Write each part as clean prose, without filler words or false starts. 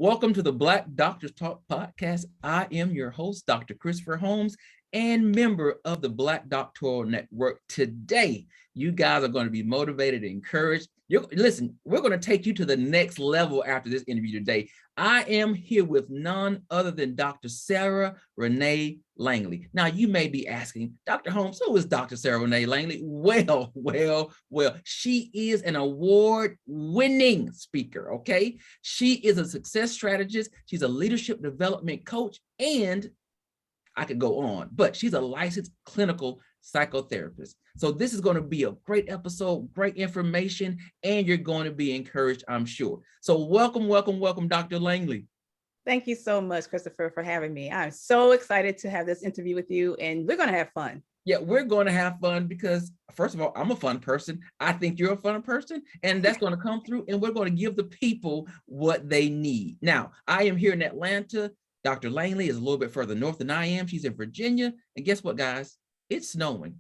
Welcome to the Black Doctors Talk podcast. I am your host, Dr. Christopher Holmes, and member of the Black Doctoral Network. Today, you guys are going to be motivated and encouraged. Listen, we're going to take you to the next level after this interview today. I am here with none other than Dr. Sarah Renee Langley. Now, you may be asking, Dr. Holmes, who is Dr. Sarah Renee Langley? Well, she is an award-winning speaker, okay? She is a success strategist. She's a leadership development coach, and I could go on, but she's a licensed clinical psychotherapist. So this is going to be a great episode, great information, and you're going to be encouraged, I'm sure. So welcome, Dr. Langley. Thank you so much, Christopher, for having me. I'm so excited to have this interview with you, and we're going to have fun. Yeah, we're going to have fun because, first of all, I'm a fun person. I think you're a fun person, and that's going to come through, and we're going to give the people what they need. Now, I am here in Atlanta. Dr. Langley is a little bit further north than I am. She's in Virginia. And guess what, guys? It's snowing.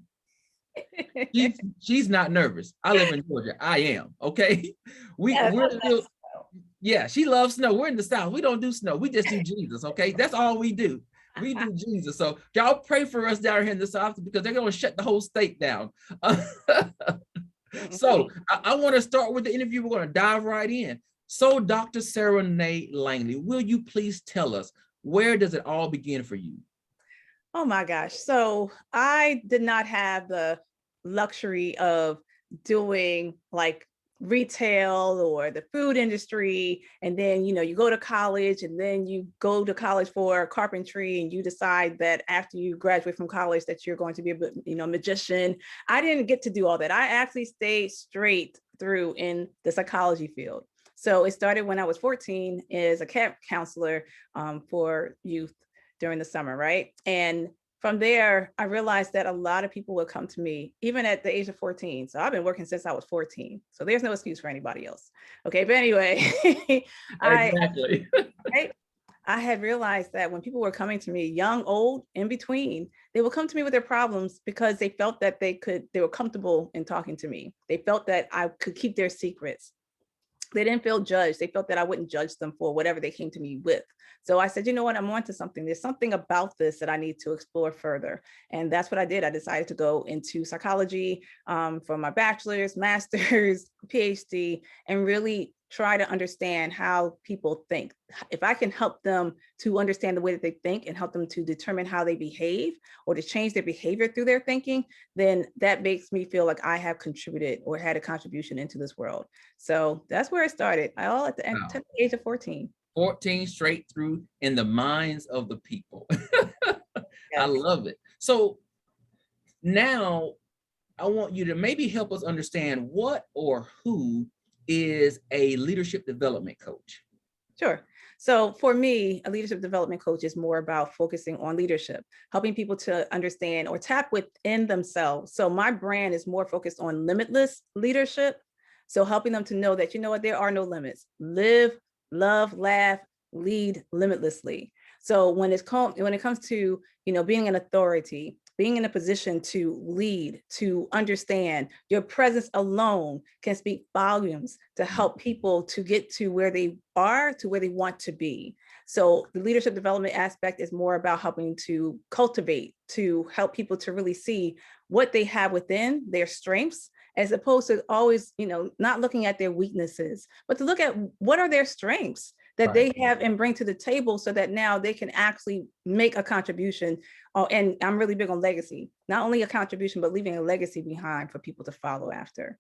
She's not nervous. I live in Georgia. I am. Okay. She loves snow. We're in the South. We don't do snow. We just do Jesus. Okay. That's all we do. We do Jesus. So y'all pray for us down here in the South because they're going to shut the whole state down. So I want to start with the interview. We're going to dive right in. So Dr. Sarah Renee Langley, will you please tell us, where does it all begin for you? Oh my gosh. So I did not have the luxury of doing like retail or the food industry. And then, you go to college and then you go to college for carpentry and you decide that after you graduate from college that you're going to be a magician. I didn't get to do all that. I actually stayed straight through in the psychology field. So it started when I was 14 as a camp counselor for youth during the summer, right? And from there, I realized that a lot of people would come to me, even at the age of 14. So I've been working since I was 14. So there's no excuse for anybody else. Okay, but anyway, Exactly. I had realized that when people were coming to me, young, old, in between, they would come to me with their problems because they felt that they were comfortable in talking to me. They felt that I could keep their secrets. They didn't feel judged. They felt that I wouldn't judge them for whatever they came to me with. So I said, you know what, I'm onto something. There's something about this that I need to explore further. And that's what I did. I decided to go into psychology for my bachelor's, master's, PhD, and really try to understand how people think. If I can help them to understand the way that they think and help them to determine how they behave or to change their behavior through their thinking, then that makes me feel like I have contributed or had a contribution into this world. So that's where it started, all at the age of 14. 14 straight through in the minds of the people. Yes. I love it. So now I want you to maybe help us understand what or who is a leadership development coach. Sure. So for me, a leadership development coach is more about focusing on leadership, helping people to understand or tap within themselves. So my brand is more focused on limitless leadership. So helping them to know that, you know what, there are no limits. Live, love, laugh, lead limitlessly. So when it comes to, being an authority, being in a position to lead, to understand, your presence alone can speak volumes to help people to get to where they are, to where they want to be. So the leadership development aspect is more about helping to cultivate, to help people to really see what they have within their strengths, as opposed to always, not looking at their weaknesses, but to look at what are their strengths that they have and bring to the table so that now they can actually make a contribution. Oh, and I'm really big on legacy, not only a contribution, but leaving a legacy behind for people to follow after.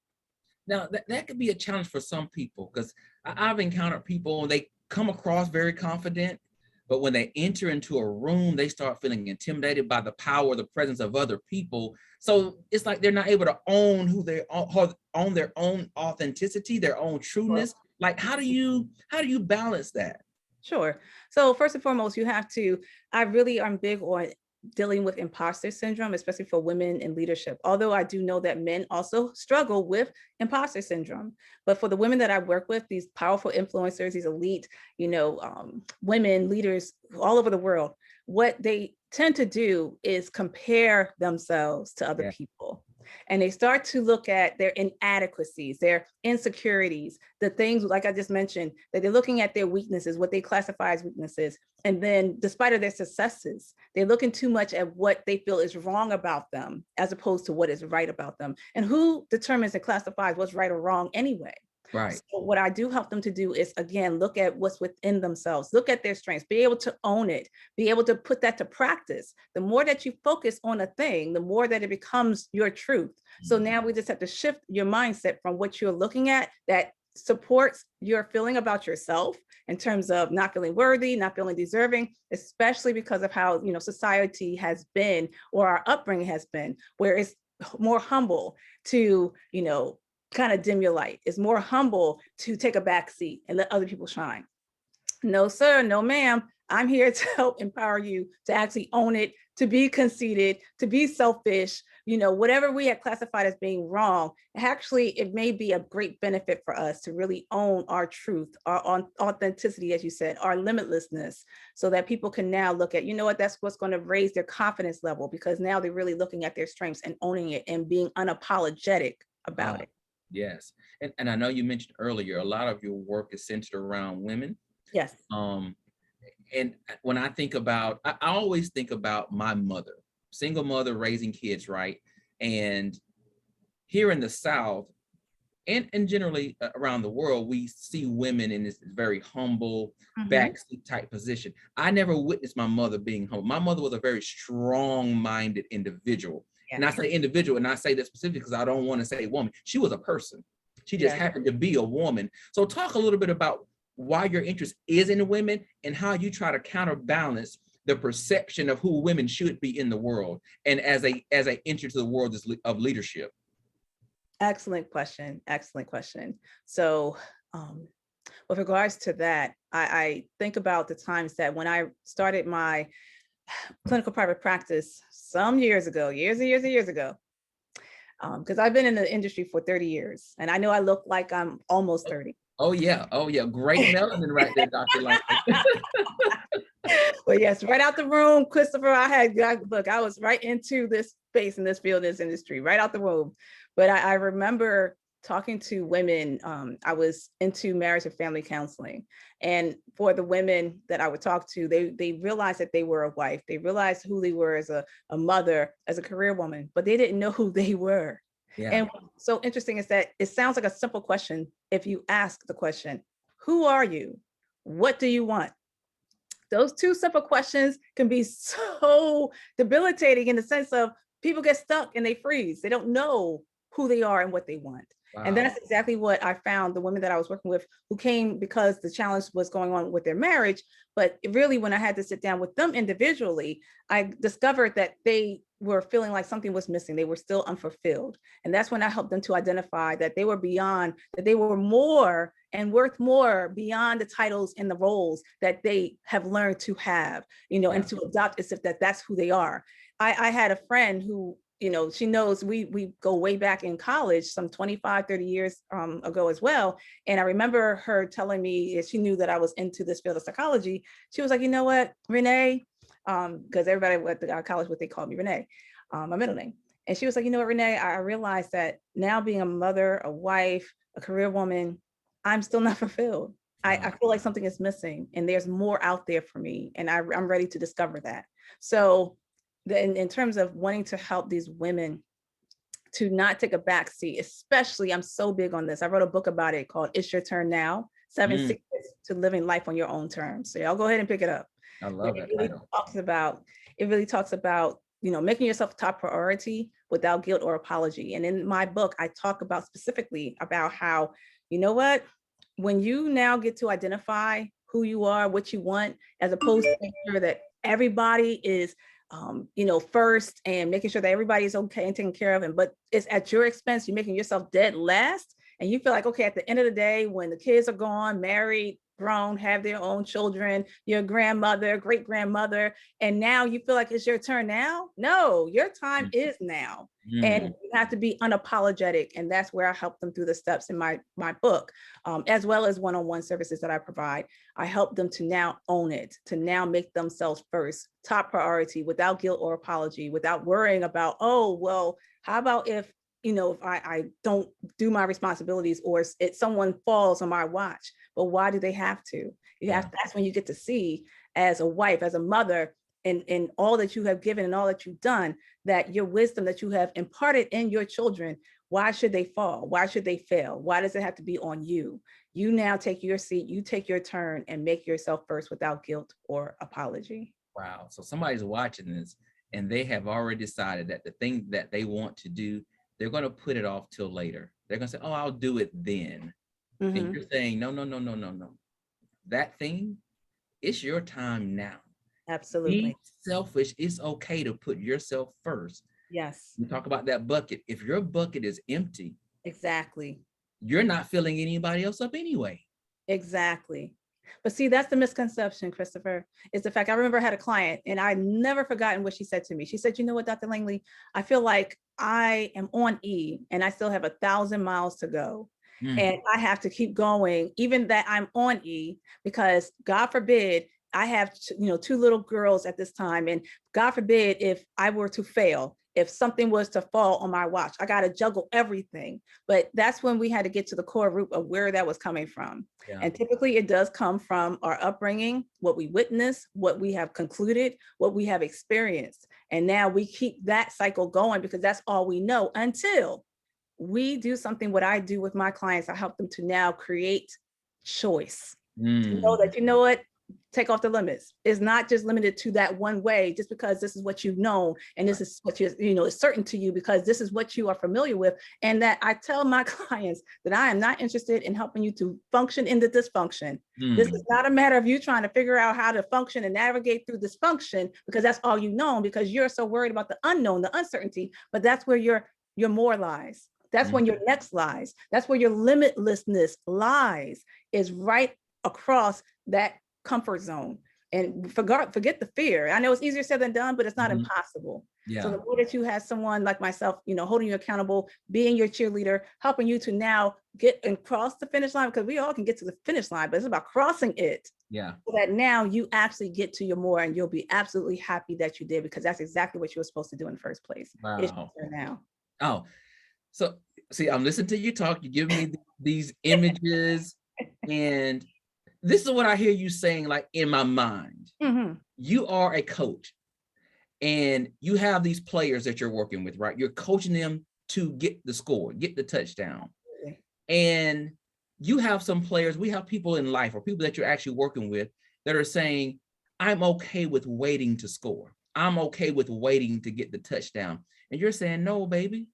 Now, that could be a challenge for some people because I've encountered people, they come across very confident, but when they enter into a room, they start feeling intimidated by the power, the presence of other people. So it's like they're not able to own who they are, own their own authenticity, their own trueness. Sure. Like, how do you balance that? Sure. So first and foremost, I really am big on dealing with imposter syndrome, especially for women in leadership. Although I do know that men also struggle with imposter syndrome. But for the women that I work with, these powerful influencers, these elite, women leaders all over the world, what they tend to do is compare themselves to other people. And they start to look at their inadequacies, their insecurities, the things, like I just mentioned, that they're looking at their weaknesses, what they classify as weaknesses. And then despite of their successes, they're looking too much at what they feel is wrong about them, as opposed to what is right about them. And who determines and classifies what's right or wrong anyway? Right. So what I do help them to do is, again, look at what's within themselves, look at their strengths, be able to own it, be able to put that to practice. The more that you focus on a thing, the more that it becomes your truth. So now we just have to shift your mindset from what you're looking at that supports your feeling about yourself in terms of not feeling worthy, not feeling deserving, especially because of how, society has been, or our upbringing has been, where it's more humble to, kind of dim your light. It's more humble to take a back seat and let other people shine. No, sir, no, ma'am. I'm here to help empower you to actually own it, to be conceited, to be selfish, whatever we had classified as being wrong. Actually, it may be a great benefit for us to really own our truth, our authenticity, as you said, our limitlessness, so that people can now look at, that's what's going to raise their confidence level, because now they're really looking at their strengths and owning it and being unapologetic about it. Yes. And I know you mentioned earlier, a lot of your work is centered around women. Yes. And when I think about, I always think about my mother, single mother raising kids, right? And here in the South, and generally around the world, we see women in this very humble, backseat type position. I never witnessed my mother being humble. My mother was a very strong-minded individual. Yeah. And I say individual, and I say that specifically because I don't want to say woman. She was a person. She just happened to be a woman. So talk a little bit about why your interest is in women and how you try to counterbalance the perception of who women should be in the world, and as they enter to the world of leadership. Excellent question. Excellent question. So with regards to that, I think about the times that when I started my clinical private practice some years ago, years and years ago, because I've been in the industry for 30 years, and I know I look like I'm almost 30. Oh yeah. Great melanin right there, Dr. Langley. Well, yes, right out the room, Christopher. I was right into this space in this field, this industry, right out the womb. But I remember talking to women. I was into marriage and family counseling. And for the women that I would talk to, they realized that they were a wife. They realized who they were as a mother, as a career woman, but they didn't know who they were. Yeah. And what's so interesting is that it sounds like a simple question if you ask the question, who are you? What do you want? Those two simple questions can be so debilitating in the sense of people get stuck and they freeze. They don't know who they are and what they want. Wow. And that's exactly what I found the women that I was working with who came because the challenge was going on with their marriage. But really, when I had to sit down with them individually, I discovered that they were feeling like something was missing. They were still unfulfilled. And that's when I helped them to identify that they were beyond, that they were more and worth more beyond the titles and the roles that they have learned to have, and to adopt as if that's who they are. I had a friend who, she knows we go way back in college, some 25, 30 years ago as well. And I remember her telling me, she knew that I was into this field of psychology. She was like, you know what, Renee, because everybody at our college, what they called me, Renee, my middle name. And she was like, you know what, Renee, I realized that now being a mother, a wife, a career woman, I'm still not fulfilled. I feel like something is missing and there's more out there for me. And I'm ready to discover that. So in terms of wanting to help these women to not take a backseat, especially, I'm so big on this. I wrote a book about it called It's Your Turn Now, 7 Secrets to Living Life on Your Own Terms. So y'all go ahead and pick it up. I love it. It really talks about, making yourself a top priority without guilt or apology. And in my book, I talk about specifically about how, when you now get to identify who you are, what you want, as opposed to making sure that everybody is first and making sure that everybody is okay and taken care of, but it's at your expense, you're making yourself dead last. And you feel like, okay, at the end of the day, when the kids are gone, married, grown, have their own children, your grandmother, great grandmother, and now you feel like it's your turn now? No, your time is now. And you have to be unapologetic. And that's where I help them through the steps in my book, as well as one-on-one services that I provide. I help them to now own it, to now make themselves first, top priority, without guilt or apology, without worrying about, oh, well, how about if if I don't do my responsibilities, or someone falls on my watch. But why do they have to? That's when you get to see, as a wife, as a mother, and all that you have given and all that you've done, that your wisdom that you have imparted in your children, why should they fall? Why should they fail? Why does it have to be on you? You now take your seat, you take your turn, and make yourself first without guilt or apology. Wow. So somebody's watching this and they have already decided that the thing that they want to do, they're going to put it off till later. They're going to say, oh, I'll do it then. Mm-hmm. And you're saying, no. That thing, it's your time now. Absolutely. Be selfish. It's okay to put yourself first. Yes. We talk about that bucket. If your bucket is empty, exactly, you're not filling anybody else up anyway. Exactly. But see, that's the misconception, Christopher, is the fact. I remember I had a client, and I never forgotten what she said to me. She said, you know what, Dr. Langley, I feel like I am on E and I still have 1,000 miles to go. And I have to keep going, even that I'm on E, because God forbid, I have, 2 little girls at this time. And God forbid, if I were to fail, if something was to fall on my watch, I got to juggle everything. But that's when we had to get to the core root of where that was coming from. Yeah. And typically it does come from our upbringing, what we witnessed, what we have concluded, what we have experienced. And now we keep that cycle going because that's all we know, until we do something. What I do with my clients, I help them to now create choice. To know that, you know what, take off the limits. It's not just limited to that one way, just because this is what you've known, and this is what is certain to you, because this is what you are familiar with. And that I tell my clients that I am not interested in helping you to function in the dysfunction. This is not a matter of you trying to figure out how to function and navigate through dysfunction, because that's all you know, because you're so worried about the unknown, the uncertainty. But that's where your more lies. That's when your next lies. That's where your limitlessness lies, is right across that comfort zone. And forget the fear. I know it's easier said than done, but it's not impossible. Yeah. So the more that you have someone like myself, holding you accountable, being your cheerleader, helping you to now get and cross the finish line, because we all can get to the finish line, but it's about crossing it. Yeah. So that now you actually get to your more, and you'll be absolutely happy that you did, because that's exactly what you were supposed to do in the first place. Wow. It's your turn now. Oh, so see, I'm listening to you talk. You give me these images, and this is what I hear you saying, like in my mind. Mm-hmm. You are a coach, and you have these players that you're working with, right? You're coaching them to get the score, get the touchdown. Okay. And you have some players, we have people in life, or people that you're actually working with, that are saying, I'm okay with waiting to score. I'm okay with waiting to get the touchdown. And you're saying, no, baby.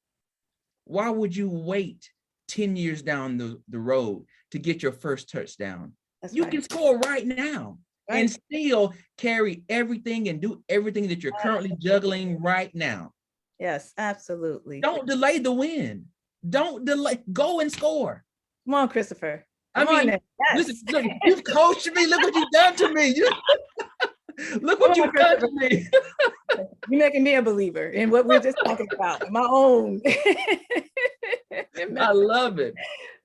Why would you wait 10 years down the road to get your first touchdown? You can score right now and still carry everything and do everything that you're currently juggling right now. Yes, absolutely. Don't delay the win. Don't delay. Go and score. Come on, Christopher. Yes. Listen, look, you've coached me. Look what you've done to me. Look what you've done to me. You're making me a believer in what we're just talking about. My own. I love it.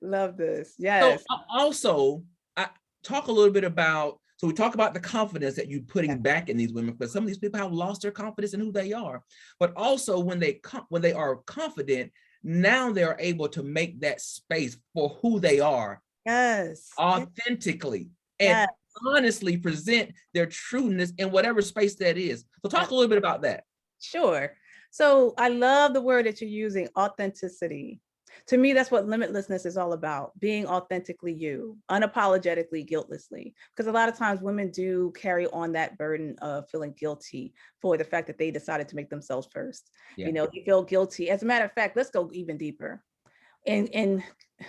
Love this. Yes. So also, I talk a little bit about, so we talk about the confidence that you're putting back in these women, because some of these people have lost their confidence in who they are. But also when they are confident, now they're able to make that space for who they are. Yes. Authentically. And honestly present their trueness in whatever space that is. So talk a little bit about that. Sure. So I love the word that you're using, authenticity. To me, that's what limitlessness is all about, being authentically you, unapologetically, guiltlessly. Because a lot of times women do carry on that burden of feeling guilty for the fact that they decided to make themselves first. Yeah. You feel guilty. As a matter of fact, let's go even deeper. In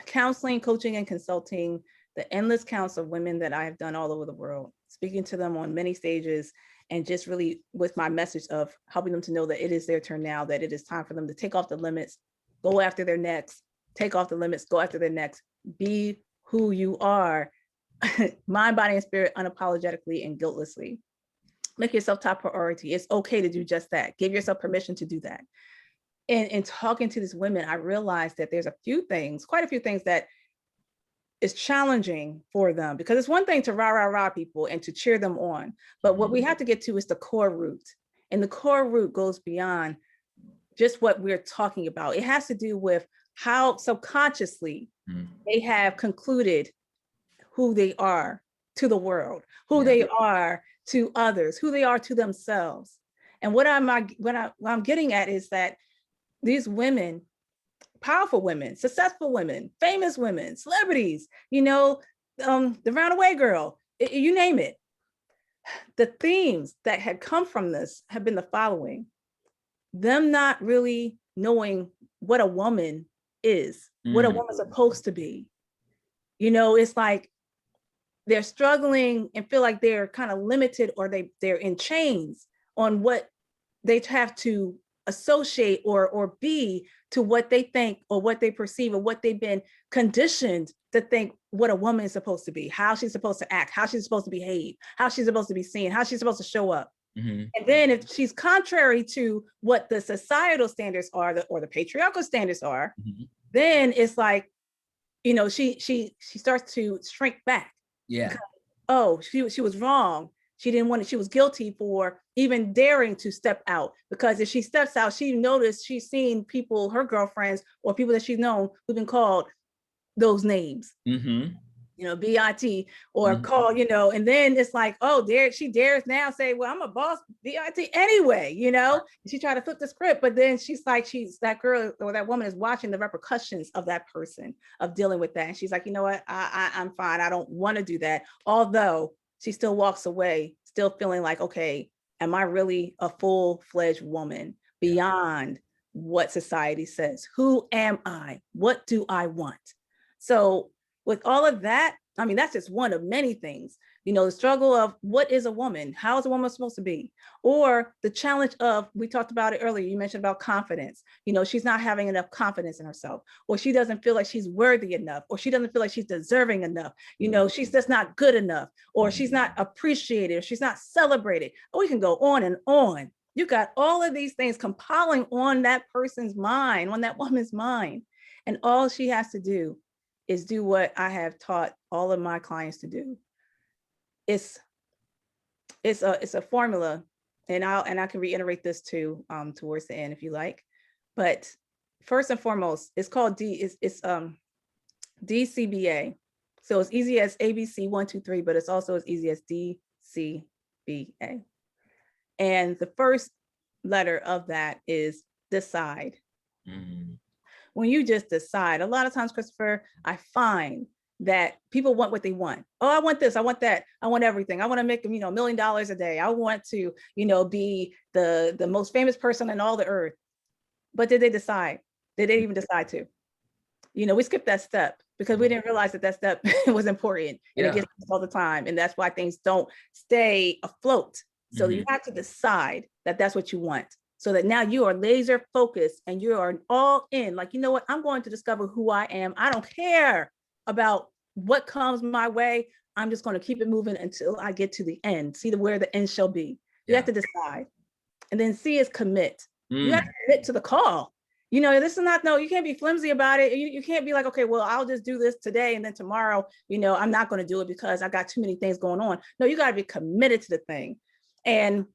counseling, coaching, and consulting, the endless counts of women that I have done all over the world, speaking to them on many stages, and just really with my message of helping them to know that it is their turn now, that it is time for them to take off the limits, go after their next, take off the limits, go after their next, be who you are, mind, body, and spirit, unapologetically and guiltlessly. Make yourself top priority. It's okay to do just that. Give yourself permission to do that. And in talking to these women, I realized that there's quite a few things that is challenging for them, because it's one thing to rah people and to cheer them on. But what we have to get to is the core root. And the core root goes beyond just what we're talking about. It has to do with how subconsciously they have concluded who they are to the world, who they are to others, who they are to themselves. And what I'm getting at is that these women, powerful women, successful women, famous women, celebrities, the Roundaway Girl, you name it. The themes that had come from this have been the following: them not really knowing what a woman is, what a woman's supposed to be. It's like they're struggling and feel like they're kind of limited, or they're in chains on what they have to associate or be to what they think or what they perceive or what they've been conditioned to think what a woman is supposed to be, how she's supposed to act, how she's supposed to behave, how she's supposed to be seen, how she's supposed to show up. And then if she's contrary to what the societal standards are, or the patriarchal standards are, then it's like, she starts to shrink back. Yeah. Oh, she was wrong. She didn't want it. She was guilty for even daring to step out, because if she steps out, she noticed she's seen people, her girlfriends or people that she's known, who've been called those names. BIT, or call, and then it's like, oh, she dares now say, well, I'm a boss, BIT anyway, she tried to flip the script, but then that girl or that woman is watching the repercussions of that person, of dealing with that. And she's like, you know what, I'm fine. I don't want to do that. Although she still walks away, still feeling like, okay, am I really a full-fledged woman beyond what society says? Who am I? What do I want? So with all of that, I mean, that's just one of many things, the struggle of what is a woman? How is a woman supposed to be? Or the challenge of, we talked about it earlier, you mentioned about confidence. She's not having enough confidence in herself, or she doesn't feel like she's worthy enough, or she doesn't feel like she's deserving enough. She's just not good enough, or she's not appreciated, or she's not celebrated. Or we can go on and on. You got all of these things compiling on that person's mind, on that woman's mind. And all she has to do is do what I have taught all of my clients to do. It's a formula, and I can reiterate this too towards the end if you like. But first and foremost, it's called DCBA. So it's easy as ABC 1, 2, 3, but it's also as easy as DCBA. And the first letter of that is decide. When you just decide, a lot of times, Christopher, I find that people want what they want. Oh, I want this, I want that, I want everything. I want to make, $1 million a day. I want to, be the most famous person in all the earth. But did they decide? Did they even decide to? We skipped that step because we didn't realize that step was important, and it gets all the time. And that's why things don't stay afloat. So you have to decide that that's what you want, so that now you are laser focused and you are all in. Like, you know what? I'm going to discover who I am. I don't care about what comes my way. I'm just going to keep it moving until I get to the end. See where the end shall be. You have to decide. And then C is commit. You have to commit to the call. This is not, no, you can't be flimsy about it. You can't be like, okay, well, I'll just do this today, and then tomorrow, I'm not going to do it because I got too many things going on. No, you got to be committed to the thing. And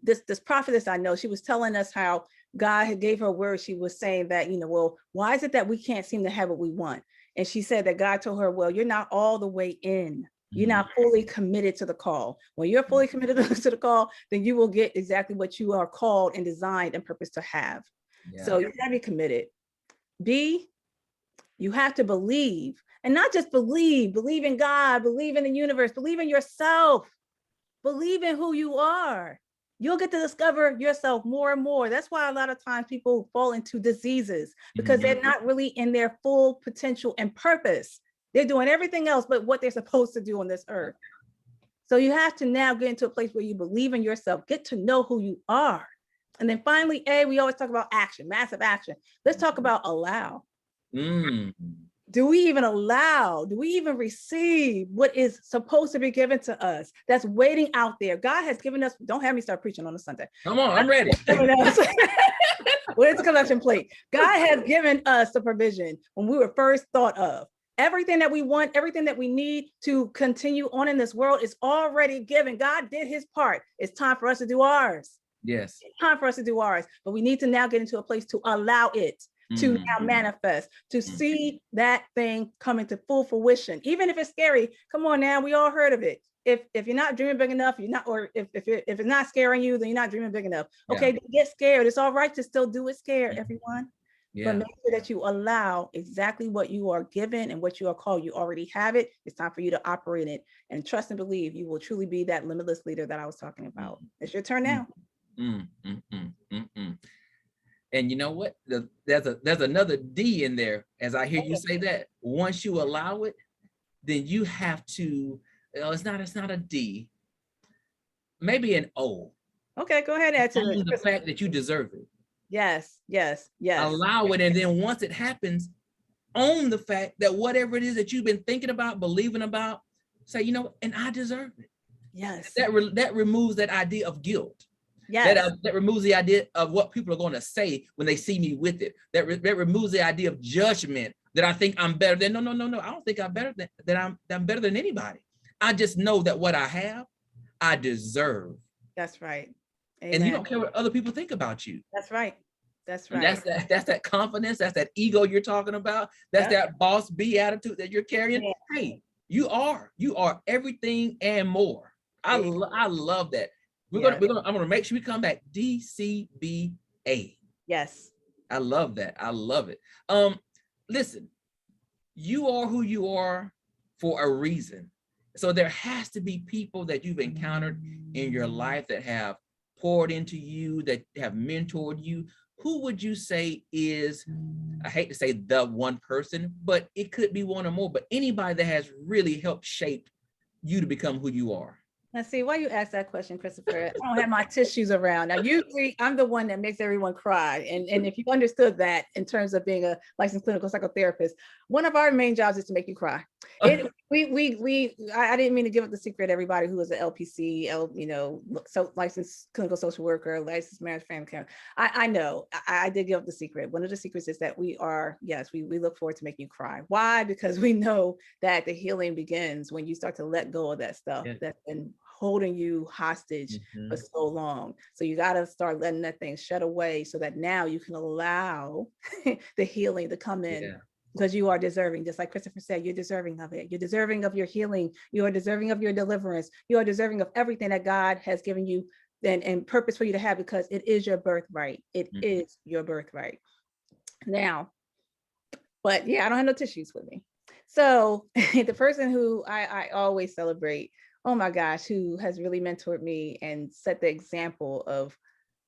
this prophetess I know, she was telling us how God had gave her a word. She was saying that, well, why is it that we can't seem to have what we want? And she said that God told her, well, you're not all the way in. You're not fully committed to the call. When you're fully committed to the call, then you will get exactly what you are called and designed and purposed to have. So you gotta be committed. B, you have to believe, and not just believe in God, believe in the universe, believe in yourself. Believe in who you are. You'll get to discover yourself more and more. That's why a lot of times people fall into diseases, because they're not really in their full potential and purpose. They're doing everything else but what they're supposed to do on this earth. So you have to now get into a place where you believe in yourself, get to know who you are. And then finally, A, we always talk about action, massive action. Let's talk about allow. Do we even allow? Do we even receive what is supposed to be given to us that's waiting out there? God has given us, don't have me start preaching on a Sunday. Come on, I'm ready. What is the collection plate? God has given us the provision when we were first thought of. Everything that we want, everything that we need to continue on in this world is already given. God did his part. It's time for us to do ours. Yes. It's time for us to do ours, but we need to now get into a place to allow it to now manifest, to see that thing come into full fruition, even if it's scary. Come on now, we all heard of it. If you're not dreaming big enough, you're not, or if it's not scaring you, then you're not dreaming big enough. Okay, get scared. It's all right to still do it scared, everyone. But make sure that you allow exactly what you are given and what you are called. You already have it. It's time for you to operate it, and trust and believe you will truly be that limitless leader that I was talking about. It's your turn now. And you know what? There's another D in there. As I hear you say that, once you allow it, then you have to. It's not a D. Maybe an O. Okay, go ahead. Add to it. The fact that you deserve it. Yes. Allow it, and then once it happens, own the fact that whatever it is that you've been thinking about, believing about, say, you know, and I deserve it. Yes. That removes that idea of guilt. Yes. That removes the idea of what people are going to say when they see me with it. That removes the idea of judgment, that I think I'm better than. No. I don't think I'm better than I'm better than anybody. I just know that what I have, I deserve. That's right. Amen. And you don't care what other people think about you. That's right. That's right. And that's that confidence. That's that ego you're talking about. That's that boss B attitude that you're carrying. Yeah. Hey, you are everything and more. I love that. I'm gonna make sure we come back. DCBA. Yes. I love that. I love it. Listen, you are who you are for a reason. So there has to be people that you've encountered in your life that have poured into you, that have mentored you. Who would you say is, I hate to say the one person, but it could be one or more, but anybody that has really helped shape you to become who you are? Now, see, why you ask that question, Christopher? I don't have my tissues around. Now, usually I'm the one that makes everyone cry. And if you understood that in terms of being a licensed clinical psychotherapist, one of our main jobs is to make you cry. I didn't mean to give up the secret, everybody who is an LPC, so licensed clinical social worker, licensed marriage family counselor. I know I did give up the secret. One of the secrets is that we look forward to making you cry. Why? Because we know that the healing begins when you start to let go of that stuff that's been holding you hostage for so long. So you got to start letting that thing shed away so that now you can allow the healing to come in, because you are deserving. Just like Christopher said, you're deserving of it. You're deserving of your healing. You are deserving of your deliverance. You are deserving of everything that God has given you and purpose for you to have, because it is your birthright. It is your birthright. Now, but I don't have no tissues with me. So the person who I always celebrate, oh my gosh, who has really mentored me and set the example of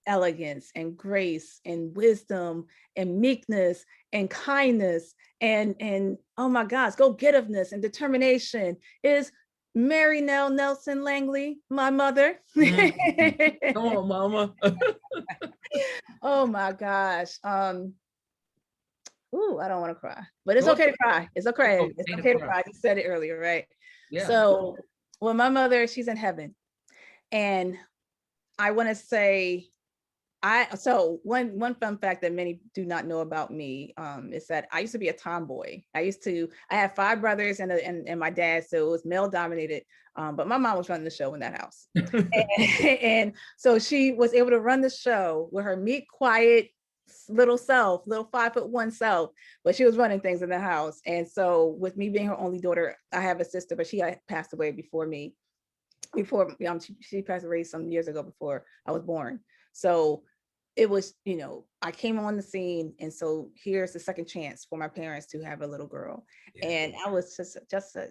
elegance and grace and wisdom and meekness and kindness and oh my gosh, go-getiveness and determination is Mary Nell Nelson Langley, my mother. Come on, mama. Oh my gosh. I don't want to cry, but it's okay to cry. It's okay. It's okay to cry. You said it earlier, right? Yeah. So, well, my mother, she's in heaven. And I want to say, one fun fact that many do not know about me is that I used to be a tomboy. I had 5 brothers and my dad, so it was male dominated. But my mom was running the show in that house. and so she was able to run the show with her meek, quiet, little 5'1" self, but she was running things in the house. And so with me being her only daughter, I have a sister, but she had passed away before me. She passed away some years ago before I was born. So it was, I came on the scene, and so here's the second chance for my parents to have a little girl. And I was just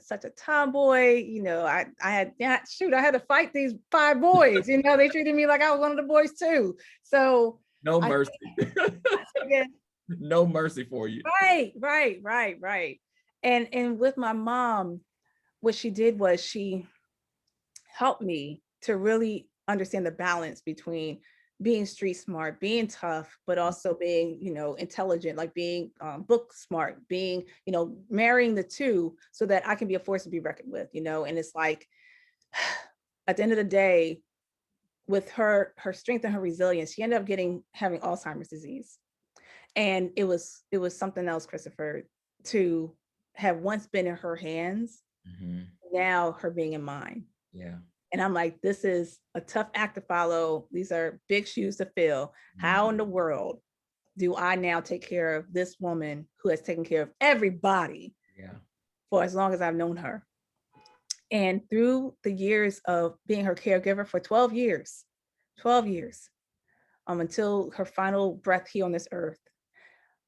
such a tomboy. I had to fight these 5 boys. They treated me like I was one of the boys too. So no mercy. No mercy for you. Right. And with my mom, what she did was she helped me to really understand the balance between being street smart, being tough, but also being, intelligent, like being book smart, being, marrying the two so that I can be a force to be reckoned with, and it's like, at the end of the day, with her strength and her resilience, she ended up having Alzheimer's disease. And it was something else, Christopher, to have once been in her hands, now her being in mine. Yeah. And I'm like, this is a tough act to follow. These are big shoes to fill. How in the world do I now take care of this woman who has taken care of everybody for as long as I've known her? And through the years of being her caregiver for 12 years, until her final breath here on this earth,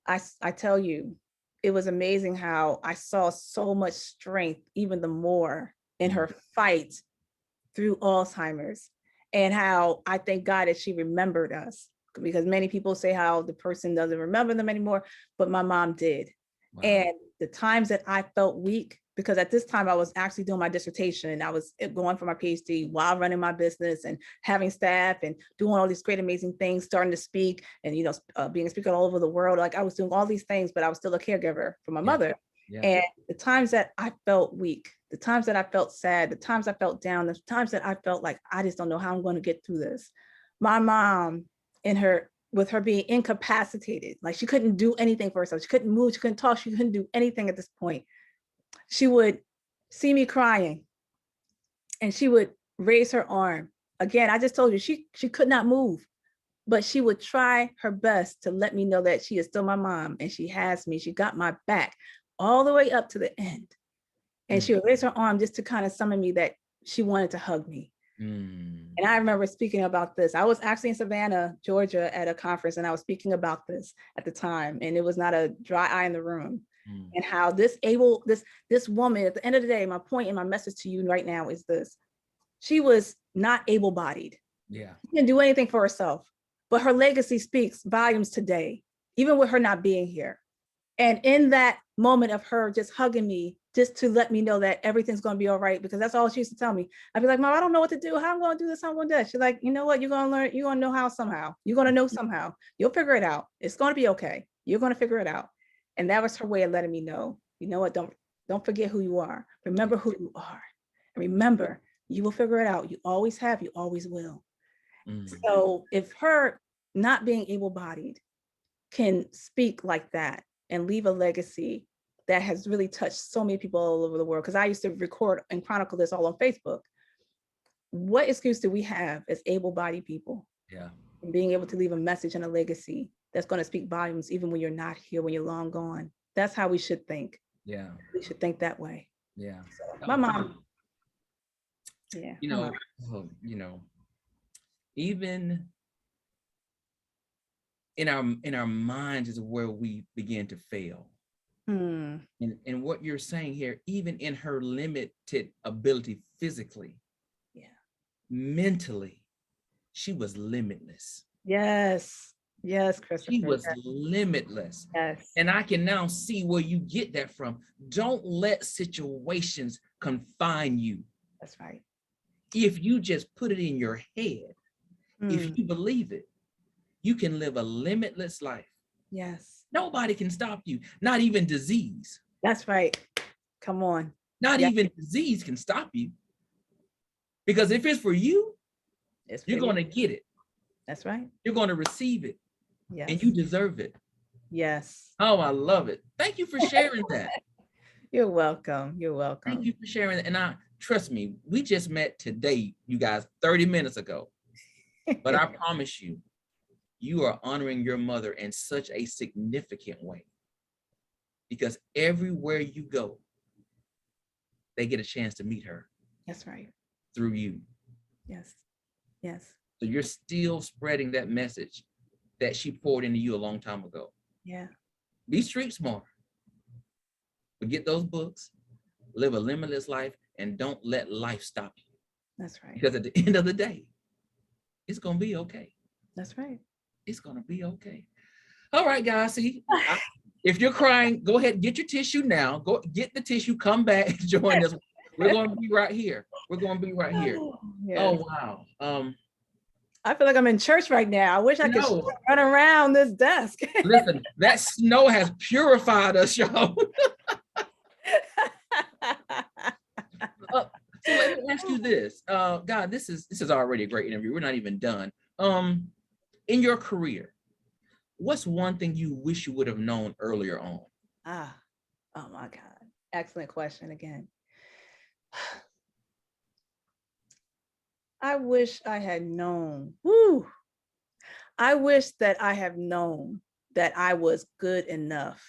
I tell you, it was amazing how I saw so much strength, even the more in her fight through Alzheimer's, and how I thank God that she remembered us, because many people say how the person doesn't remember them anymore, but my mom did. Wow. And the times that I felt weak, because at this time I was actually doing my dissertation, I was going for my PhD while running my business and having staff and doing all these great, amazing things, starting to speak and, being a speaker all over the world. Like I was doing all these things, but I was still a caregiver for my mother. Yeah. And the times that I felt weak, the times that I felt sad, the times I felt down, the times that I felt like, I just don't know how I'm going to get through this. My mom, with her being incapacitated, like she couldn't do anything for herself. She couldn't move, she couldn't talk, she couldn't do anything at this point. She would see me crying and she would raise her arm. Again, I just told you, she could not move, but she would try her best to let me know that she is still my mom and she has me. She got my back all the way up to the end. And she would raise her arm just to kind of summon me that she wanted to hug me. And I remember speaking about this. I was actually in Savannah, Georgia at a conference, and I was speaking about this at the time. And it was not a dry eye in the room. And how this woman, at the end of the day, my point and my message to you right now is this: she was not able-bodied. Yeah, she didn't do anything for herself, but her legacy speaks volumes today, even with her not being here. And in that moment of her just hugging me, just to let me know that everything's going to be all right, because that's all she used to tell me. I'd be like, Mom, I don't know what to do. How I'm going to do this? How I'm going to do that? She's like, you know what? You're going to learn. You're going to know how somehow. You're going to know somehow. You'll figure it out. It's going to be okay. You're going to figure it out. And that was her way of letting me know, you know what? Don't forget who you are. Remember who you are. And remember, you will figure it out. You always have. You always will. So if her not being able-bodied can speak like that and leave a legacy that has really touched so many people all over the world, because I used to record and chronicle this all on Facebook. What excuse do we have as able-bodied people? Yeah. And being able to leave a message and a legacy that's going to speak volumes, even when you're not here, when you're long gone. That's how we should think. Yeah. We should think that way. Yeah. So, my mom. Yeah. Even in our minds is where we begin to fail. And what you're saying here, even in her limited ability physically, mentally, she was limitless. Yes, Christopher. She was limitless. Yes. And I can now see where you get that from. Don't let situations confine you. That's right. If you just put it in your head, if you believe it, you can live a limitless life. Yes. Nobody can stop you, not even disease. That's right. Come on. Not even disease can stop you. Because if it's for you, you're going to get it. That's right. You're going to receive it. Yes. And you deserve it. Yes. Oh, I love it. Thank you for sharing that. You're welcome. You're welcome. Thank you for sharing that. And trust me, we just met today, you guys, 30 minutes ago. But I promise you, you are honoring your mother in such a significant way. Because everywhere you go, they get a chance to meet her. That's right. Through you. Yes. Yes. So you're still spreading that message that she poured into you a long time ago. Yeah. Be street smart. Forget those books. Live a limitless life and don't let life stop you. That's right. Because at the end of the day, it's going to be okay. That's right. It's going to be okay. All right, guys. See, if you're crying, go ahead and get your tissue now. Go get the tissue. Come back and join us. We're going to be right here. We're going to be right here. Yes. Oh, wow. I feel like I'm in church right now. I wish I could run around this desk. Listen, that snow has purified us, y'all. So let me ask you this. God, this is already a great interview. We're not even done. In your career, what's one thing you wish you would have known earlier on? Oh my God. Excellent question again. I wish I had known. Woo. I wish that I have known that I was good enough.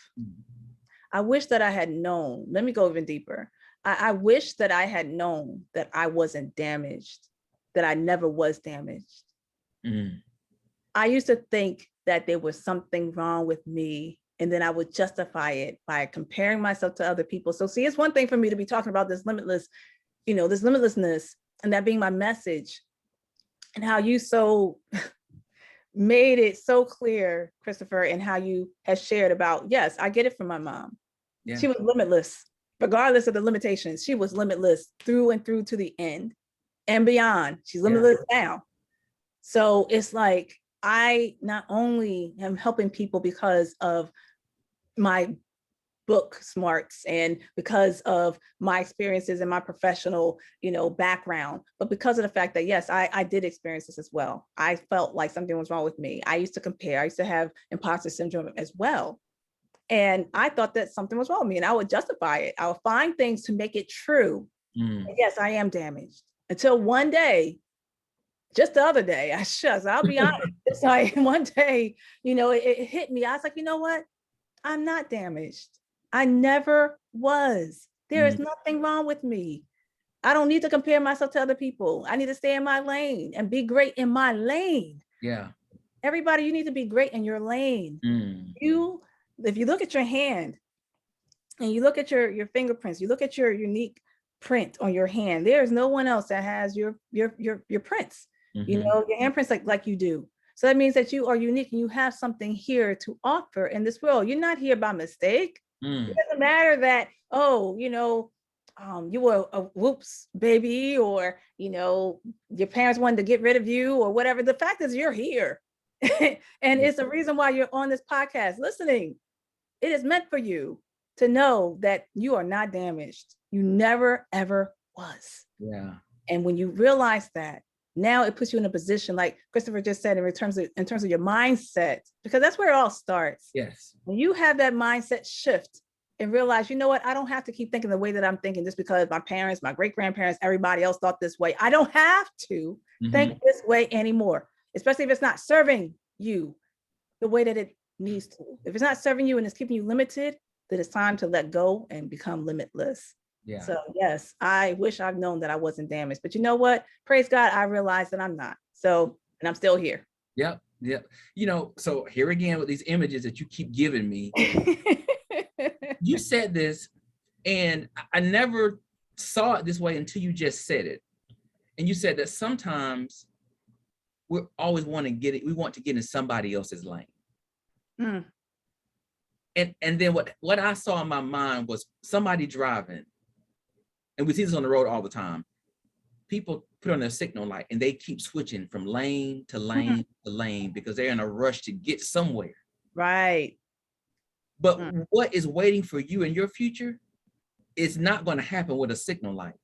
I wish that I had known. Let me go even deeper. I wish that I had known that I wasn't damaged, that I never was damaged. Mm. I used to think that there was something wrong with me, and then I would justify it by comparing myself to other people. So see, it's one thing for me to be talking about this limitless, this limitlessness, and that being my message, and how you so made it so clear, Christopher, and how you have shared about, yes, I get it from my mom. Yeah. She was limitless, regardless of the limitations. She was limitless through and through to the end and beyond. She's limitless now. So it's like, I not only am helping people because of my book smarts and because of my experiences and my professional, background, but because of the fact that, yes, I did experience this as well. I felt like something was wrong with me. I used to compare. I used to have imposter syndrome as well. And I thought that something was wrong with me, and I would justify it. I would find things to make it true. Yes, I am damaged. Until one day, just the other day, I'll be honest. It's like one day, it hit me. I was like, you know what? I'm not damaged. I never was. There is nothing wrong with me. I don't need to compare myself to other people. I need to stay in my lane and be great in my lane. Yeah. Everybody, you need to be great in your lane. If you look at your hand and you look at your fingerprints, you look at your unique print on your hand, there is no one else that has your prints. Your handprints like you do. So that means that you are unique and you have something here to offer in this world. You're not here by mistake. It doesn't matter that, you were a whoops baby, or, your parents wanted to get rid of you or whatever. The fact is you're here. And it's the reason why you're on this podcast listening. It is meant for you to know that you are not damaged. You never, ever was. Yeah. And when you realize that, now it puts you in a position, like Christopher just said, in terms of your mindset, because that's where it all starts. Yes. When you have that mindset shift and realize, you know what, I don't have to keep thinking the way that I'm thinking just because my parents, my great-grandparents, everybody else thought this way. I don't have to think this way anymore, especially if it's not serving you the way that it needs to. If it's not serving you and it's keeping you limited, then it's time to let go and become limitless. Yeah. So yes, I wish I've known that I wasn't damaged, but you know what? Praise God, I realized that I'm not. So, and I'm still here. Yep. Yep. So here again with these images that you keep giving me, you said this, and I never saw it this way until you just said it. And you said that sometimes we always want to get it. We want to get in somebody else's lane. And then what I saw in my mind was somebody driving. And we see this on the road all the time. People put on their signal light and they keep switching from lane to lane to lane because they're in a rush to get somewhere. Right. But what is waiting for you in your future is not going to happen with a signal light.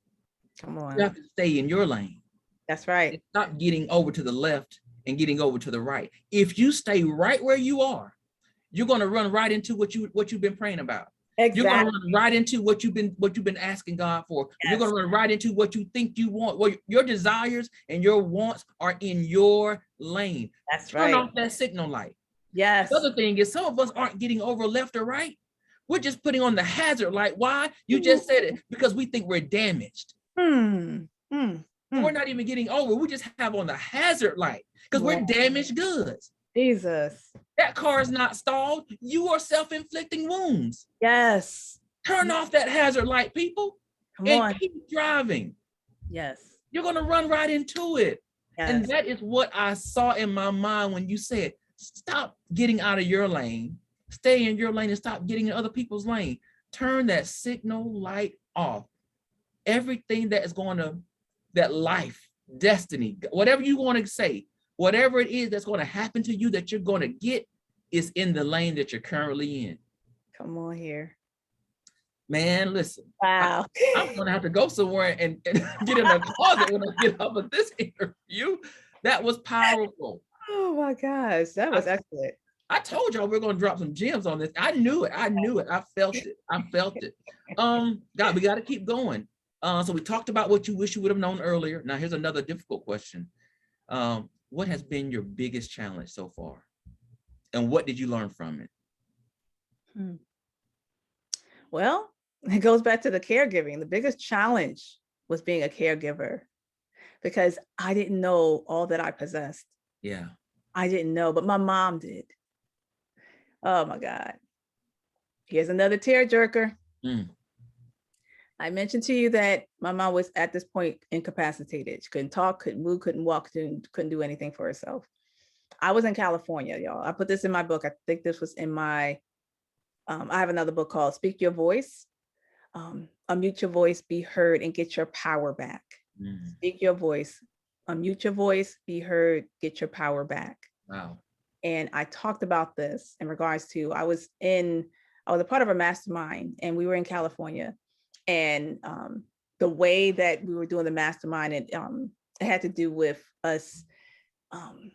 Come on. You have to stay in your lane. That's right. And stop getting over to the left and getting over to the right. If you stay right where you are, you're going to run right into what you've been praying about. Exactly. You're going to run right into what you've been asking God for. Yes. You're going to run right into what you think you want. Well, your desires and your wants are in your lane. That's right. Turn off that signal light. Yes. The other thing is some of us aren't getting over left or right. We're just putting on the hazard light. Why? You just said it. Because we think we're damaged. We're not even getting over. We just have on the hazard light because we're damaged goods. Jesus. That car is not stalled. You are self-inflicting wounds. Yes. Turn off that hazard light, people. Come on. Keep driving. Yes. You're going to run right into it. Yes. And that is what I saw in my mind when you said, stop getting out of your lane. Stay in your lane and stop getting in other people's lane. Turn that signal light off. Everything that is that life, destiny, whatever you want to say, whatever it is that's going to happen to you that you're going to get is in the lane that you're currently in. Come on here. Man, listen. Wow. I'm going to have to go somewhere and get in a closet when I get off of this interview. That was powerful. Oh my gosh. That was excellent. I told y'all we're going to drop some gems on this. I knew it. I felt it. God, we got to keep going. So we talked about what you wish you would have known earlier. Now here's another difficult question. What has been your biggest challenge so far? And what did you learn from it? Hmm. Well, it goes back to the caregiving. The biggest challenge was being a caregiver because I didn't know all that I possessed. Yeah. I didn't know, but my mom did. Oh my God. Here's another tearjerker. Mm. I mentioned to you that my mom was at this point incapacitated. She couldn't talk, couldn't move, couldn't walk, couldn't do anything for herself. I was in California, y'all. I put this in my book. I think this was in my, I have another book called Speak Your Voice. Unmute your voice, be heard, and get your power back. Mm. Speak your voice, unmute your voice, be heard, get your power back. Wow. And I talked about this in regards to, I was a part of a mastermind and we were in California. And the way that we were doing the mastermind, it had to do with us, I'm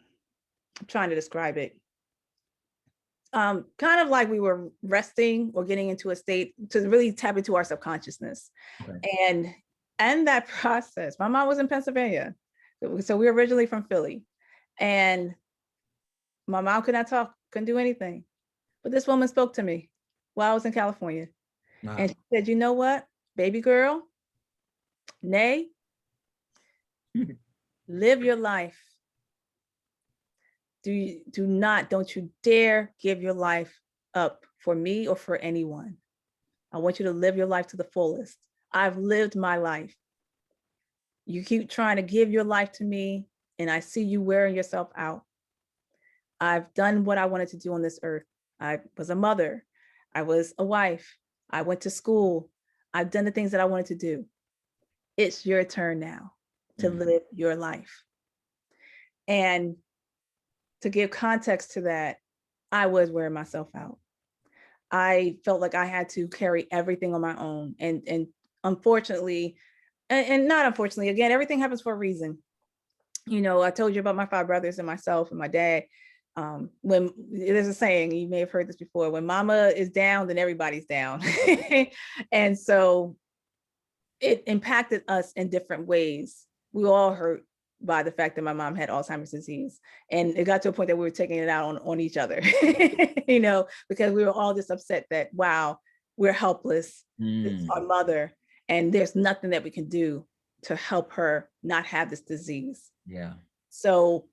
trying to describe it. Kind of like we were resting or getting into a state to really tap into our subconsciousness. Okay. And that process, my mom was in Pennsylvania. So we were originally from Philly. And my mom could not talk, couldn't do anything. But this woman spoke to me while I was in California. Wow. And she said, you know what, baby girl, Nay, live your life. Don't you dare give your life up for me or for anyone. I want you to live your life to the fullest. I've lived my life. You keep trying to give your life to me and I see you wearing yourself out. I've done what I wanted to do on this earth. I was a mother. I was a wife. I went to school. I've done the things that I wanted to do. It's your turn now to live your life. And to give context to that, I was wearing myself out. I felt like I had to carry everything on my own. And unfortunately, and not unfortunately, again, everything happens for a reason. You know, I told you about my 5 brothers and myself and my dad. When there's a saying, you may have heard this before, when mama is down, then everybody's down. And so it impacted us in different ways. We were all hurt by the fact that my mom had Alzheimer's disease. And it got to a point that we were taking it out on each other, you know, because we were all just upset that, wow, we're helpless. It's our mother. And there's nothing that we can do to help her not have this disease. Yeah. So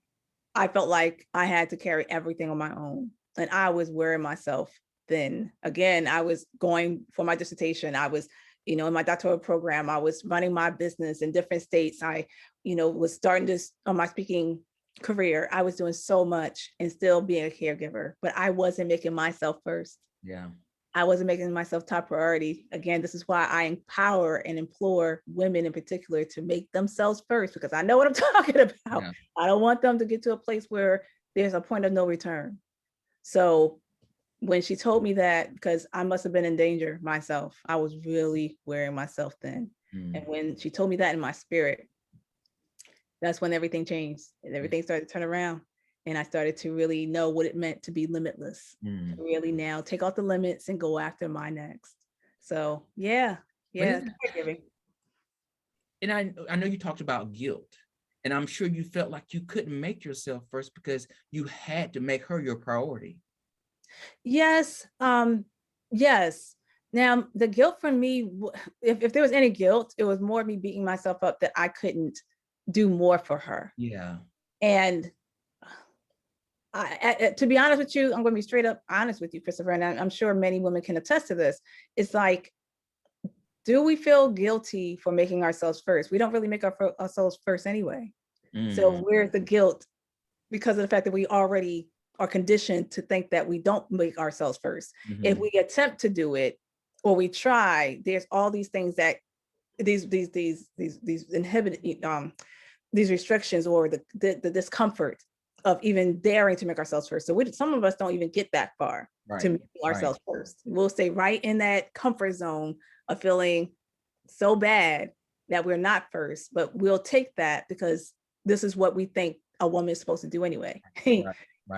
I felt like I had to carry everything on my own. And I was wearing myself thin. Again, I was going for my dissertation. I was, you know, in my doctoral program, I was running my business in different states. I, you know, was starting to, on my speaking career, I was doing so much and still being a caregiver, but I wasn't making myself first. Yeah. I wasn't making myself top priority. Again, this is why I empower and implore women in particular to make themselves first, because I know what I'm talking about. Yeah. I don't want them to get to a place where there's a point of no return. So when she told me that, because I must have been in danger myself, I was really wearing myself thin. And when she told me that in my spirit, that's when everything changed and everything started to turn around. And I started to really know what it meant to be limitless, to really now take off the limits and go after my next. So yeah. Caregiving. And I know you talked about guilt, and I'm sure you felt like you couldn't make yourself first because you had to make her your priority. Yes. Yes. Now the guilt for me, if there was any guilt, it was more me beating myself up that I couldn't do more for her. Yeah. And to be honest with you, I'm going to be straight up honest with you, Christopher, and I'm sure many women can attest to this. It's like, do we feel guilty for making ourselves first? We don't really make ourselves first anyway. So where's the guilt? Because of the fact that we already are conditioned to think that we don't make ourselves first. If we attempt to do it or we try, there's all these things that these inhibit these restrictions or the discomfort of even daring to make ourselves first. So some of us don't even get that far to make ourselves first. We'll stay right in that comfort zone of feeling so bad that we're not first, but we'll take that because this is what we think a woman is supposed to do anyway.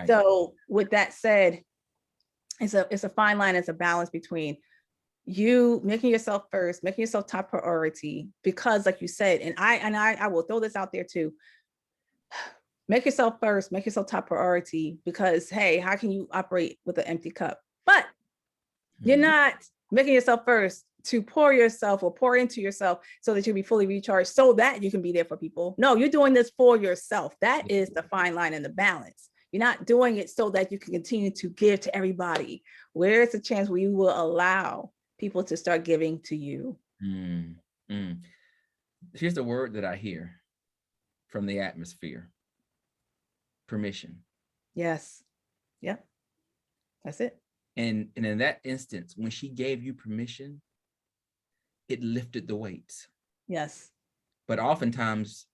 So with that said, it's a fine line, it's a balance between you making yourself first, making yourself top priority, because like you said, and I will throw this out there too. Make yourself first, make yourself top priority, because hey, how can you operate with an empty cup? But you're not making yourself first to pour yourself or pour into yourself so that you'll be fully recharged so that you can be there for people. No, you're doing this for yourself. That is the fine line and the balance. You're not doing it so that you can continue to give to everybody. Where's the chance where you will allow people to start giving to you? Here's the word that I hear from the atmosphere: permission. Yes. Yep. That's it. And in that instance, when she gave you permission, it lifted the weights. Yes. But oftentimes,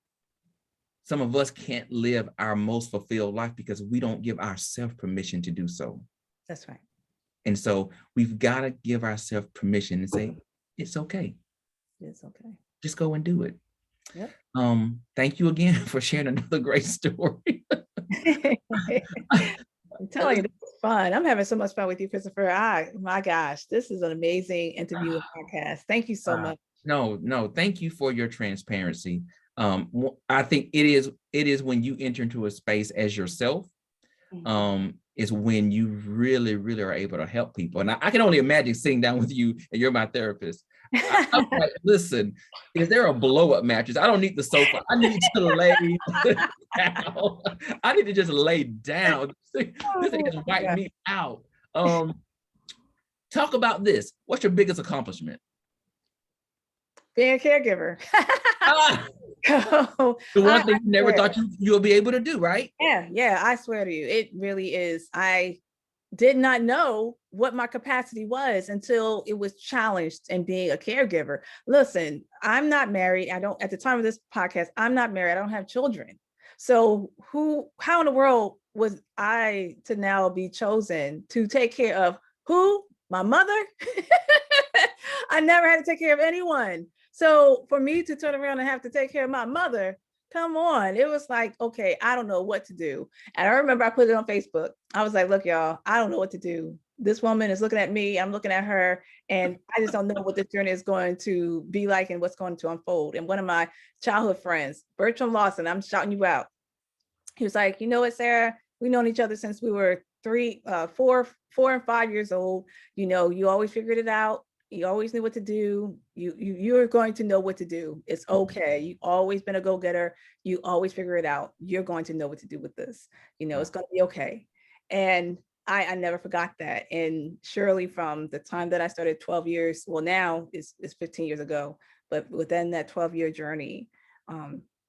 some of us can't live our most fulfilled life because we don't give ourselves permission to do so. That's right. And so we've got to give ourselves permission and say, it's okay. It's okay. Just go and do it. Yep. Thank you again for sharing another great story. I'm telling you, this is fun. I'm having so much fun with you, Christopher. My gosh, this is an amazing interview and podcast. Thank you so much. No, thank you for your transparency. I think it is when you enter into a space as yourself, is when you really, really are able to help people. And I can only imagine sitting down with you and you're my therapist. I'm like, listen, is there a blow-up mattress? I don't need the sofa. I need to lay down. I need to just lay down. This thing just wipe me out. Talk about this. What's your biggest accomplishment? Being a caregiver. The one thing you never thought you'll be able to do, right? Yeah, I swear to you, it really is. I did not know what my capacity was until it was challenged in being a caregiver. Listen, I'm not married. At the time of this podcast, I'm not married. I don't have children. So how in the world was I to now be chosen to take care of who? My mother? I never had to take care of anyone. So for me to turn around and have to take care of my mother, come on. It was like, okay, I don't know what to do. And I remember I put it on Facebook. I was like, look, y'all, I don't know what to do. This woman is looking at me. I'm looking at her. And I just don't know what this journey is going to be like and what's going to unfold. And one of my childhood friends, Bertram Lawson, I'm shouting you out. He was like, you know what, Sarah? We've known each other since we were 4 and 5 years old. You know, you always figured it out. You always knew what to do. You're going to know what to do. It's okay. You've always been a go-getter. You always figure it out. You're going to know what to do with this. You know, it's going to be okay. And I never forgot that. And surely from the time that I started 12 years, well, now it's 15 years ago, but within that 12-year journey,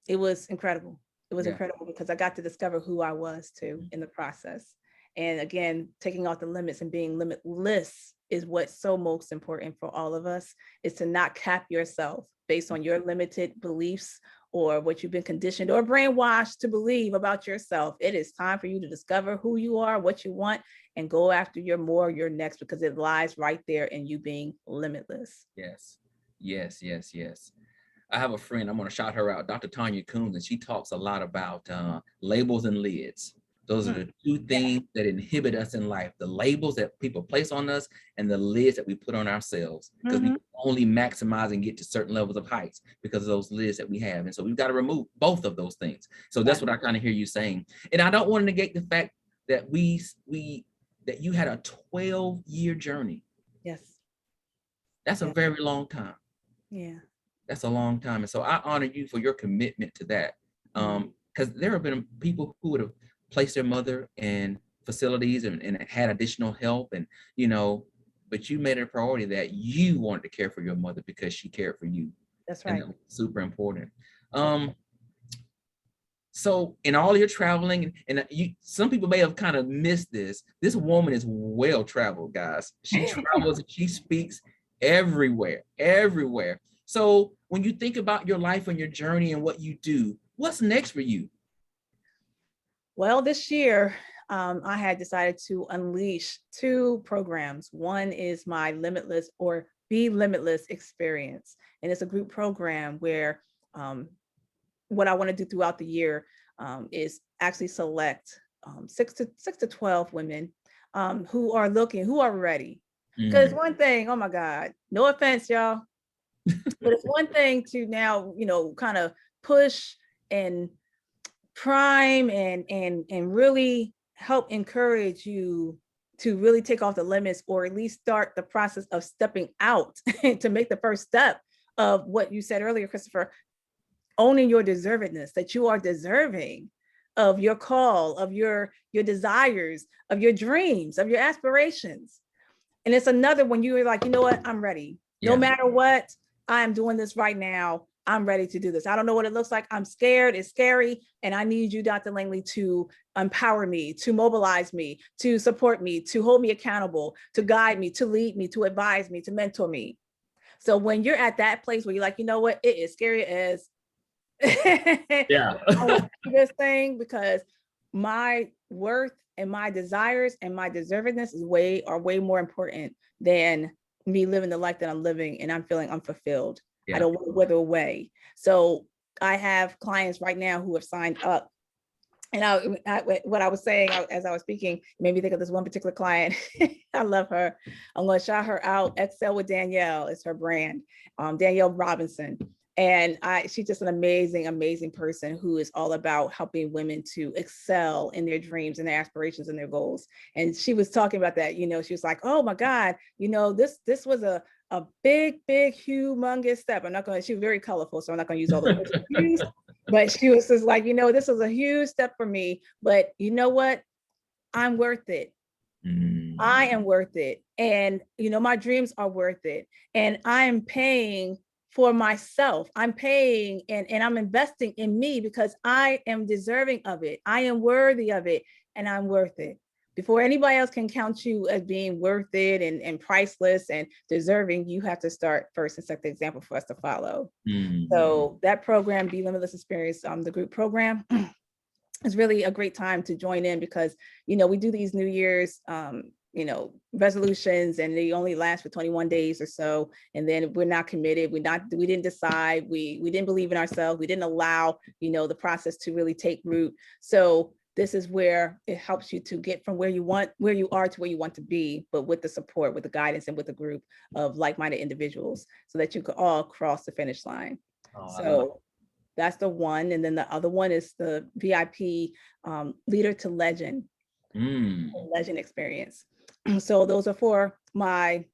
it was incredible. It was incredible because I got to discover who I was too in the process. And again, taking off the limits and being limitless is what's so most important for all of us, is to not cap yourself based on your limited beliefs or what you've been conditioned or brainwashed to believe about yourself. It is time for you to discover who you are, what you want, and go after your next, because it lies right there in you being limitless. Yes. I have a friend, I'm going to shout her out, Dr. Tanya Coons, and she talks a lot about labels and lids. Those are the two things that inhibit us in life: the labels that people place on us and the lids that we put on ourselves, because we can only maximize and get to certain levels of heights because of those lids that we have. And so we've got to remove both of those things. So that's what I kind of hear you saying. And I don't want to negate the fact that that you had a 12-year journey. Yes. That's a very long time. Yeah. That's a long time. And so I honor you for your commitment to that. Because there have been people who would have placed their mother in facilities and had additional help, and but you made it a priority that you wanted to care for your mother because she cared for you. That's right. And that was super important. So in all your traveling, and some people may have kind of missed this woman is well traveled, guys. She travels, she speaks everywhere. So when you think about your life and your journey and what you do, what's next for you? Well, this year, I had decided to unleash 2 programs. One is my Limitless or Be Limitless experience. And it's a group program where what I want to do throughout the year is actually select 6 to 12 women who are ready Because one thing, oh my God, no offense, y'all, but it's one thing to now, kind of push and prime and really help encourage you to really take off the limits, or at least start the process of stepping out to make the first step of what you said earlier, Christopher, owning your deservedness, that you are deserving of your call, of your desires, of your dreams, of your aspirations. And it's another when you were like, you know what, I'm ready. No matter what, I'm doing this right now. I'm ready to do this. I don't know what it looks like. I'm scared. It's scary. And I need you, Dr. Langley, to empower me, to mobilize me, to support me, to hold me accountable, to guide me, to lead me, to advise me, to mentor me. So when you're at that place where you're like, you know what, it is scary as Yeah. I want to do this thing because my worth and my desires and my deservedness are way more important than me living the life that I'm living and I'm feeling unfulfilled. I don't want to wither away. So I have clients right now who have signed up. And what I was saying as I was speaking made me think of this one particular client. I love her. I'm going to shout her out. Excel with Danielle is her brand, Danielle Robinson. And she's just an amazing, amazing person who is all about helping women to excel in their dreams and their aspirations and their goals. And she was talking about that, she was like, oh my God, this was a big, humongous step. She was very colorful, so I'm not going to use all the words she used, but she was just like, this was a huge step for me, but you know what? I'm worth it. I am worth it. And, my dreams are worth it. And I'm paying for myself. I'm paying and I'm investing in me because I am deserving of it. I am worthy of it and I'm worth it. Before anybody else can count you as being worth it and priceless and deserving, you have to start first and set the example for us to follow. So that program, Be Limitless Experience, the group program, is really a great time to join in because, we do these New Year's, resolutions and they only last for 21 days or so. And then we're not committed. We didn't decide. We didn't believe in ourselves. We didn't allow, the process to really take root. So this is where it helps you to get from where you are to where you want to be, but with the support, with the guidance, and with a group of like-minded individuals so that you could all cross the finish line. So that's the one. And then the other one is the VIP Leader to Legend, Legend experience. So those are for my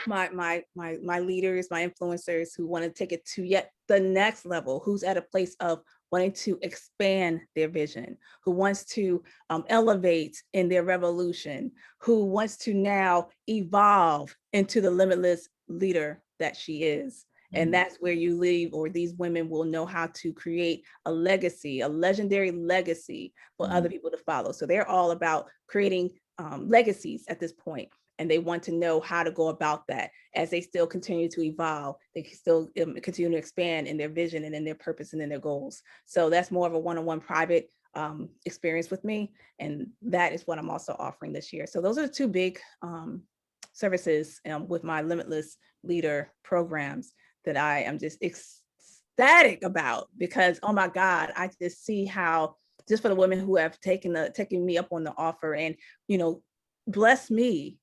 leaders, my influencers who want to take it to yet the next level, who's at a place of wanting to expand their vision, who wants to elevate in their revolution, who wants to now evolve into the limitless leader that she is. And that's where you leave, or these women will know how to create a legacy, a legendary legacy for other people to follow. So they're all about creating legacies at this point. And they want to know how to go about that as they still continue to evolve. They can still continue to expand in their vision and in their purpose and in their goals. So that's more of a one-on-one private experience with me. And that is what I'm also offering this year. So those are the two big services with my Limitless Leader programs that I am just ecstatic about because, oh my God, I just see how, just for the women who have taken me up on the offer and, bless me,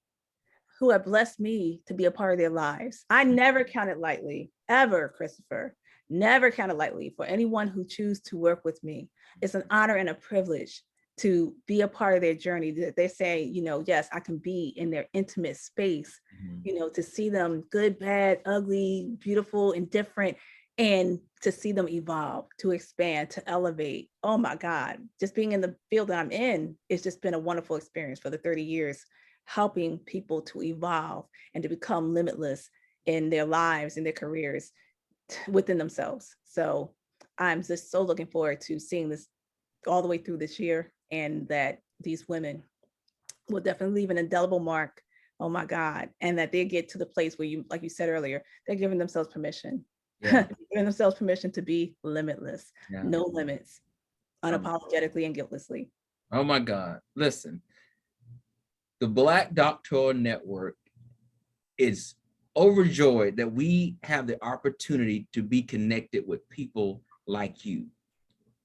who have blessed me to be a part of their lives. I never count it lightly, ever, Christopher, never count it lightly for anyone who chooses to work with me. It's an honor and a privilege to be a part of their journey. That they say, yes, I can be in their intimate space, to see them good, bad, ugly, beautiful, indifferent, and to see them evolve, to expand, to elevate. Oh my God, just being in the field that I'm in, it's just been a wonderful experience for the 30 years, helping people to evolve and to become limitless in their lives and their careers within themselves. So I'm just so looking forward to seeing this all the way through this year, and that these women will definitely leave an indelible mark. Oh my God. And that they get to the place where like you said earlier, they're giving themselves permission. Giving themselves permission to be limitless, no limits, unapologetically and guiltlessly. Oh my God. Listen, the Black Doctoral Network is overjoyed that we have the opportunity to be connected with people like you,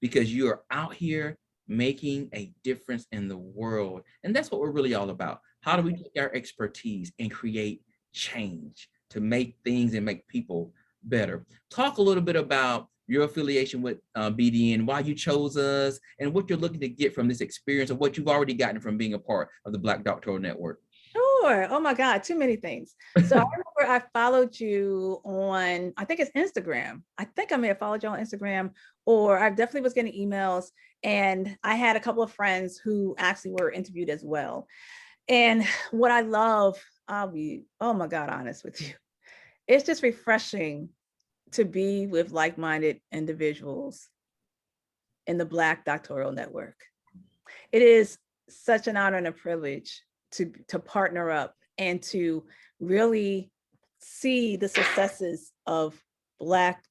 because you are out here making a difference in the world. And that's what we're really all about. How do we take our expertise and create change to make things and make people better? Talk a little bit about your affiliation with BDN, why you chose us, and what you're looking to get from this experience, or what you've already gotten from being a part of the Black Doctoral Network. Sure. Oh my God, too many things. So I remember I followed you on, I think it's Instagram. I think I may have followed you on Instagram, or I definitely was getting emails. And I had a couple of friends who actually were interviewed as well. And what I love, I'll be, oh my God, honest with you. It's just refreshing to be with like-minded individuals in the Black Doctoral Network. It is such an honor and a privilege to partner up and to really see the successes of Black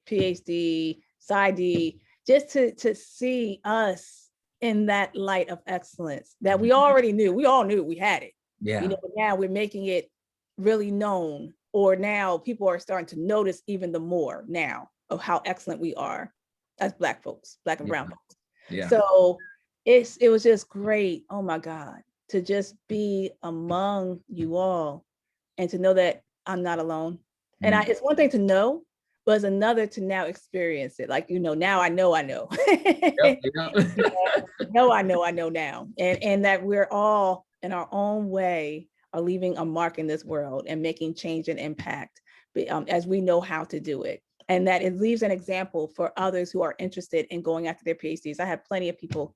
PhD, PsyD, just to see us in that light of excellence that we already knew. We all knew we had it. Yeah. You know, but now we're making it really known, or now people are starting to notice even the more now of how excellent we are as Black folks, Black and brown folks. Yeah. So it was just great. Oh my God, to just be among you all and to know that I'm not alone. And it's one thing to know, but it's another to now experience it. Like, you know, now I know. Yep. No, I know now. And that we're all in our own way are leaving a mark in this world and making change and impact as we know how to do it. And that it leaves an example for others who are interested in going after their PhDs. I have plenty of people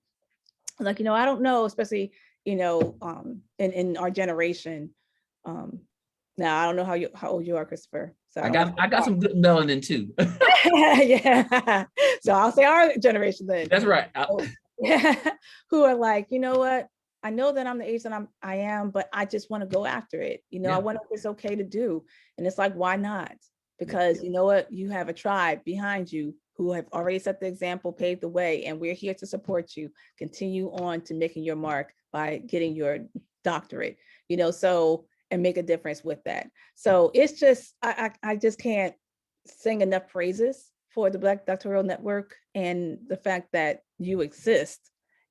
like, you know, I don't know, especially, you know, in our generation. Now I don't know how old you are, Christopher. So I got some good melanin too. Yeah. So I'll say our generation then. That's right. Who are like, you know what? I know that I'm the age that I am, but I just want to go after it. You know, I wonder if it's okay to do. And it's like, why not? Because you know what? You have a tribe behind you who have already set the example, paved the way, and we're here to support you. Continue on to making your mark by getting your doctorate, you know, so, and make a difference with that. So it's just, I just can't sing enough praises for the Black Doctoral Network and the fact that you exist,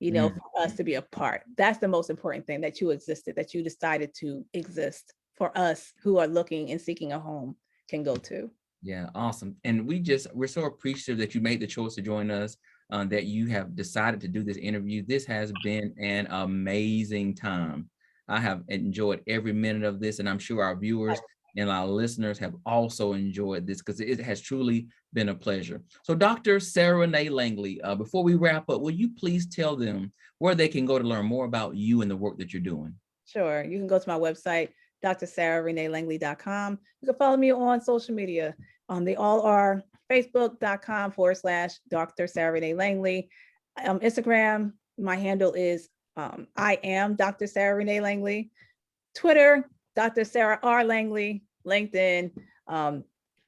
you know, for us to be a part. That's the most important thing, that you existed, that you decided to exist for us who are looking and seeking a home can go to. Yeah, awesome. And we're so appreciative that you made the choice to join us, that you have decided to do this interview. This has been an amazing time. I have enjoyed every minute of this, and I'm sure our viewers and our listeners have also enjoyed this, because it has truly been a pleasure. So Dr. Sarah Renee Langley, before we wrap up, will you please tell them where they can go to learn more about you and the work that you're doing? Sure. You can go to my website, drsarahreneelangley.com. You can follow me on social media. They all are facebook.com/Dr. Sarah Renee Langley. Instagram, my handle is I am Dr. Sarah Renee Langley. Twitter, Dr. Sarah R. Langley. LinkedIn,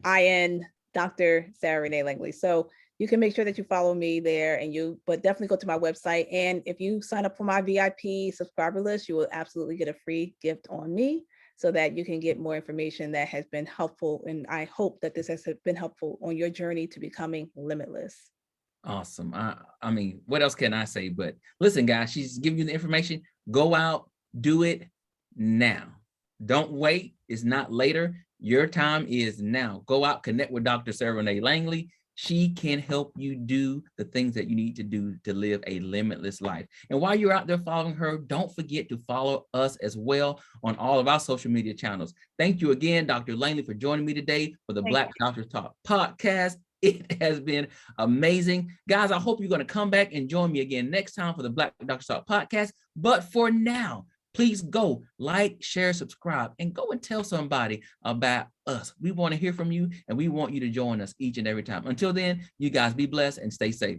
IN Dr. Sarah Renee Langley. So you can make sure that you follow me there, but definitely go to my website. And if you sign up for my VIP subscriber list, you will absolutely get a free gift on me, so that you can get more information that has been helpful. And I hope that this has been helpful on your journey to becoming limitless. Awesome. I mean, what else can I say? But listen, guys, she's giving you the information. Go out, do it now. Don't wait. It's not later. Your time is now. Go out, connect with Dr. Sarah Renee Langley. She can help you do the things that you need to do to live a limitless life. And while you're out there following her, don't forget to follow us as well on all of our social media channels. Thank you again, Dr. Langley, for joining me today for the Black Doctors Talk podcast. It has been amazing. Guys, I hope you're going to come back and join me again next time for the Black Doctors Talk podcast. But for now, please go like, share, subscribe, and go and tell somebody about us. We want to hear from you, and we want you to join us each and every time. Until then, you guys be blessed and stay safe.